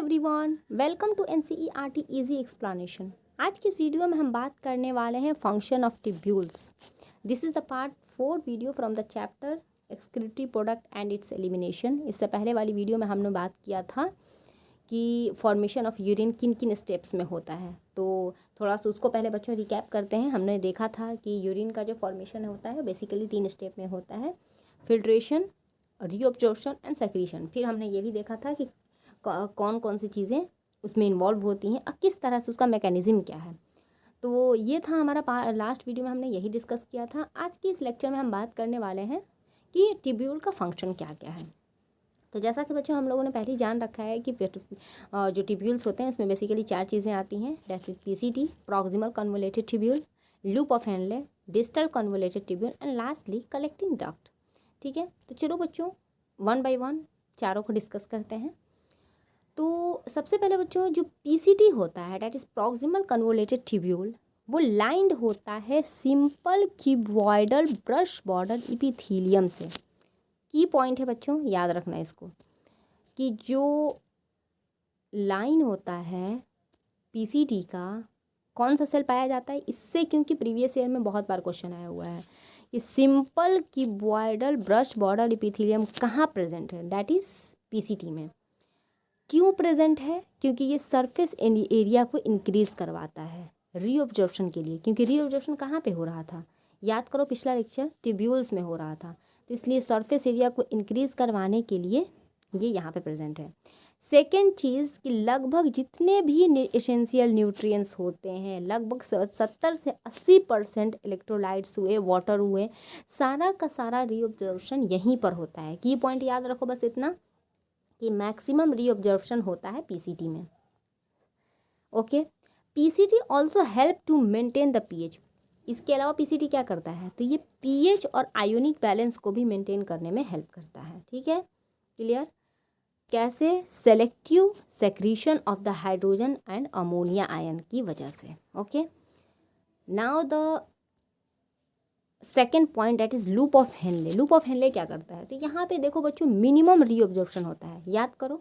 Everyone, welcome to NCERT easy explanation. आज की इस वीडियो में हम बात करने वाले हैं function of tubules. This is the part 4 video from the chapter excretory product and it's elimination. इससे पहले वाली वीडियो में हमने बात किया था कि फॉर्मेशन ऑफ यूरिन किन किन स्टेप्स में होता है, तो थोड़ा सा उसको पहले बच्चों रिकैप करते हैं। हमने देखा था कि यूरिन का जो फॉर्मेशन होता है बेसिकली 3 स्टेप में होता है, फिल्ट्रेशन, रीअब्जॉर्प्शन एंड सेक्रीशन। फिर हमने ये भी देखा था कि कौन कौन सी चीज़ें उसमें इन्वॉल्व होती हैं और किस तरह से उसका मैकेनिज़्म क्या है। तो ये था हमारा लास्ट वीडियो में हमने यही डिस्कस किया था। आज की इस लेक्चर में हम बात करने वाले हैं कि ट्यूब्यूल का फंक्शन क्या क्या है। तो जैसा कि बच्चों हम लोगों ने पहले ही जान रखा है कि जो ट्यूब्यूल्स होते हैं उसमें बेसिकली 4 चीज़ें आती हैं, that is PCT, proximal convoluted tubule, loop of Henley, distal convoluted tubule and lastly collecting duct. ठीक है, तो चलो बच्चों वन बाय वन चारों को डिस्कस करते हैं। तो सबसे पहले बच्चों जो पीसीटी होता है that is proximal convoluted tubule, वो लाइंड होता है simple cuboidal brush border epithelium से। की पॉइंट है बच्चों, याद रखना इसको कि जो लाइन होता है पीसीटी का, कौन सा सेल पाया जाता है इससे, क्योंकि प्रीवियस ईयर में बहुत बार क्वेश्चन आया हुआ है कि simple cuboidal brush border epithelium कहाँ प्रेजेंट है, दैट इज़ पीसीटी में। क्यों प्रेजेंट है? क्योंकि ये सरफेस एरिया को इंक्रीज़ करवाता है रीअब्जॉर्प्शन के लिए। क्योंकि रीअब्जॉर्प्शन कहाँ पे हो रहा था, याद करो पिछला लेक्चर ट्यूब्यूल्स में हो रहा था, तो इसलिए सरफेस एरिया को इंक्रीज़ करवाने के लिए ये यहाँ पे प्रेजेंट है। सेकेंड चीज़ कि लगभग जितने भी एसेंशियल न्यूट्रिएंट्स होते हैं, लगभग 70 से 80% इलेक्ट्रोलाइट्स हुए, वाटर हुए, सारा का सारा रीअब्जॉर्प्शन यहीं पर होता है। की पॉइंट याद रखो बस इतना कि मैक्सिमम रीअब्जॉर्प्शन होता है पीसीटी में। ओके, PCT also help to maintain the pH. इसके अलावा पीसीटी क्या करता है, तो ये पीएच और आयोनिक बैलेंस को भी मेंटेन करने में हेल्प करता है। ठीक है, क्लियर? कैसे? Selective secretion of the hydrogen and ammonia ion की वजह से। Okay, now the second point that is loop of Henley. Loop of Henley क्या करता है, तो यहाँ पे देखो बच्चों मिनिमम रीअब्जॉर्प्शन होता है, याद करो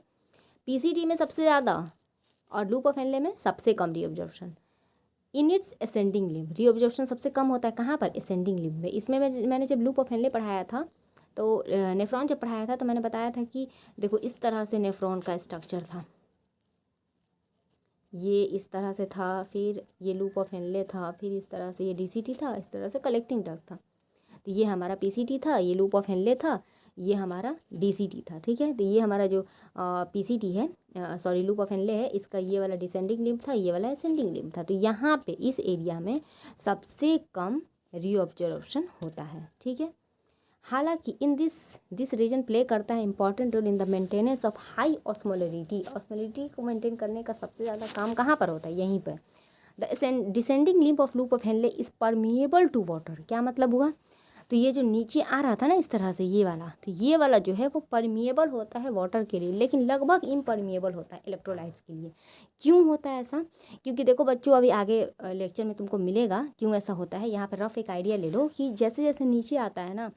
पीसीटी में सबसे ज़्यादा और लूप ऑफ हेनले में सबसे कम reabsorption. In its ascending limb reabsorption सबसे कम होता है कहाँ पर, असेंडिंग लिम्ब में। इसमें मैंने जब लूप ऑफ हेनले पढ़ाया था, तो नेफ्रॉन जब पढ़ाया था, तो मैंने बताया था कि देखो इस तरह से नेफ्रॉन का स्ट्रक्चर था, ये इस तरह से था, फिर ये लूप ऑफ हेनले था, फिर इस तरह से ये डीसीटी था, इस तरह से कलेक्टिंग डक्ट था। तो ये हमारा पीसीटी था, ये लूप ऑफ हेनले था, ये हमारा डीसीटी था। ठीक है, तो ये हमारा जो पीसीटी है, सॉरी लूप ऑफ हेनले है, इसका ये वाला डिसेंडिंग लिम्ब था, ये वाला असेंडिंग लिम्ब था। तो यहाँ पे इस एरिया में सबसे कम रीअब्जॉर्प्शन होता है। ठीक है, हालांकि इन दिस रीजन प्ले करता है important role in the maintenance of high osmolarity. Osmolarity को मेंटेन करने का सबसे ज़्यादा काम कहाँ पर होता है, यहीं पर। The descending limb of loop of Henle is permeable to water. क्या मतलब हुआ, तो ये जो नीचे आ रहा था ना इस तरह से, ये वाला, तो ये वाला जो है वो परमिएबल होता है वाटर के लिए, लेकिन लगभग इम्परमिएबल होता है इलेक्ट्रोलाइट्स के लिए। क्यों होता है ऐसा? क्योंकि देखो बच्चों अभी आगे लेक्चर में तुमको मिलेगा क्यों ऐसा होता है। यहाँ पर रफ एक आइडिया ले लो कि जैसे जैसे नीचे आता है ना,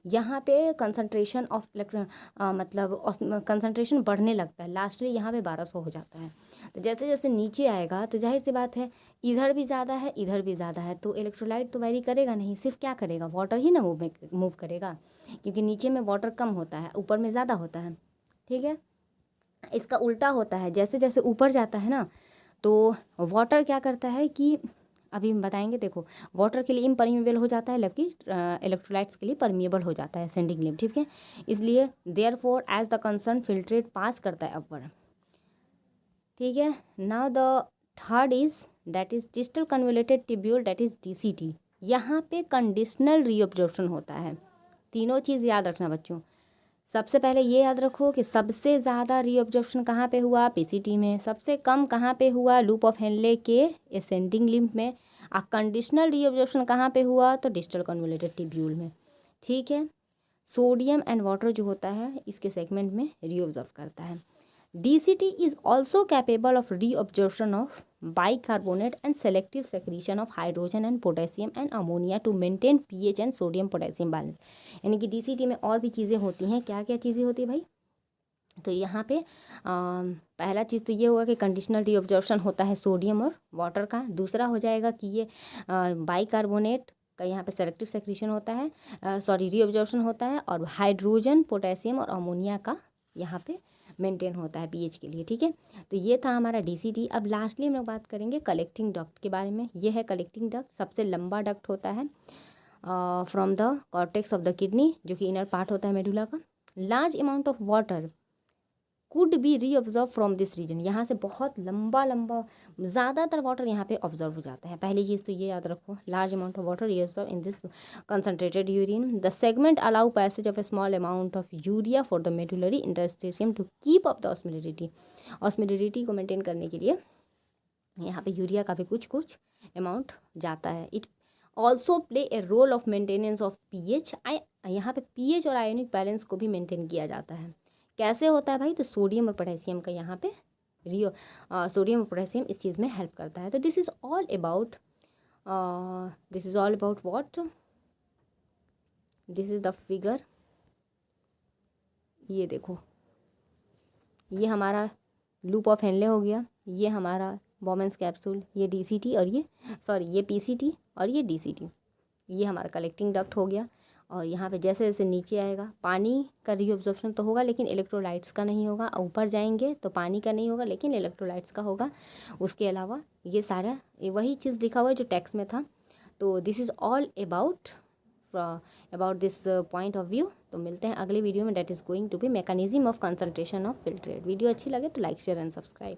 यहाँ पे कंसंट्रेशन ऑफ मतलब कंसंट्रेशन बढ़ने लगता है, लास्टली यहाँ पे 1200 हो जाता है। तो जैसे जैसे नीचे आएगा तो जाहिर सी बात है इधर भी ज़्यादा है, इधर भी ज़्यादा है, तो इलेक्ट्रोलाइट तो वेरी करेगा नहीं, सिर्फ क्या करेगा, वाटर ही ना मूव करेगा, क्योंकि नीचे में वाटर कम होता है, ऊपर में ज़्यादा होता है। ठीक है, इसका उल्टा होता है, जैसे जैसे ऊपर जाता है ना, तो वाटर क्या करता है कि अभी हम बताएंगे, देखो वाटर के लिए इम्परमिएबल हो जाता है, जबकि इलेक्ट्रोलाइट्स के लिए परमिएबल हो जाता है असेंडिंग लिम्ब। ठीक है, इसलिए therefore as the concern filtrate pass करता है अपवर्ड। ठीक है, now the third is that is distal convoluted tubule that is DCT. यहाँ पे कंडीशनल रीअब्जॉर्प्शन होता है। तीनों चीज़ याद रखना बच्चों। सबसे पहले ये याद रखो कि सबसे ज़्यादा रीअब्जॉर्प्शन कहाँ पे हुआ, पीसीटी में। सबसे कम कहाँ पे हुआ, लूप ऑफ हेनले के असेंडिंग लिम्ब में। और कंडीशनल रीअब्जॉर्प्शन कहाँ पे हुआ, तो डिस्टल कन्वोलेटेड ट्यूब्यूल में। ठीक है, सोडियम एंड वाटर जो होता है इसके सेगमेंट में रीअब्जॉर्ब करता है। DCT is also capable of reabsorption of bicarbonate and selective secretion of hydrogen and potassium and ammonia to maintain pH and sodium potassium balance। यानी कि DCT में और भी चीज़ें होती हैं। क्या क्या चीज़ें होती है भाई, तो यहाँ पे पहला चीज़ तो ये होगा कि कंडीशनल रीअब्जॉर्प्शन होता है सोडियम और वाटर का। दूसरा हो जाएगा कि ये बाइकार्बोनेट का यहाँ पे सेलेक्टिव सेक्रीशन होता है, रीअब्जॉर्प्शन होता है, और हाइड्रोजन, पोटेशियम और अमोनिया का यहाँ पे मेंटेन होता है पीएच के लिए। ठीक है, तो ये था हमारा डीसीटी। अब लास्टली हम लोग बात करेंगे कलेक्टिंग डक्ट के बारे में। ये है कलेक्टिंग डक्ट, सबसे लंबा डक्ट होता है from the cortex of the kidney, जो कि इनर पार्ट होता है मेडुला का। Large amount of water could be reabsorb from this region. यहाँ से बहुत लंबा ज़्यादातर वाटर यहाँ पे ऑब्जर्व हो जाता है। पहली चीज़ तो ये याद रखो, large amount of water reabsorb in this concentrated urine. The segment allow passage of a small amount of urea for the medullary interstitium to keep up the osmolarity. Osmolarity को मेंटेन करने के लिए यहाँ पे यूरिया का भी कुछ amount जाता है। It also play A role of maintenance of pH. यहाँ पे पीएच और आयोनिक बैलेंस को भी मेंटेन किया जाता है। कैसे होता है भाई? तो सोडियम और पोटेशियम का यहाँ पे सोडियम और पोटेशियम इस चीज़ में हेल्प करता है। तो this is all about what, this is the figure. ये देखो, ये हमारा लूप ऑफ हेनले हो गया, ये हमारा बॉमेंस कैप्सूल, ये डीसीटी और ये पीसीटी और ये डीसीटी। ये हमारा कलेक्टिंग डक्ट हो गया। और यहाँ पे जैसे जैसे नीचे आएगा पानी का रीअब्जॉर्प्शन तो होगा, लेकिन इलेक्ट्रोलाइट्स का नहीं होगा। ऊपर जाएंगे तो पानी का नहीं होगा, लेकिन इलेक्ट्रोलाइट्स का होगा। उसके अलावा ये सारा वही चीज़ लिखा हुआ है जो टेक्स्ट में था। तो this is all about this point of view. तो मिलते हैं अगले वीडियो में, that is going to be mechanism of concentration of filtrate. Video अच्छी लगे तो लाइक, शेयर एंड सब्सक्राइब।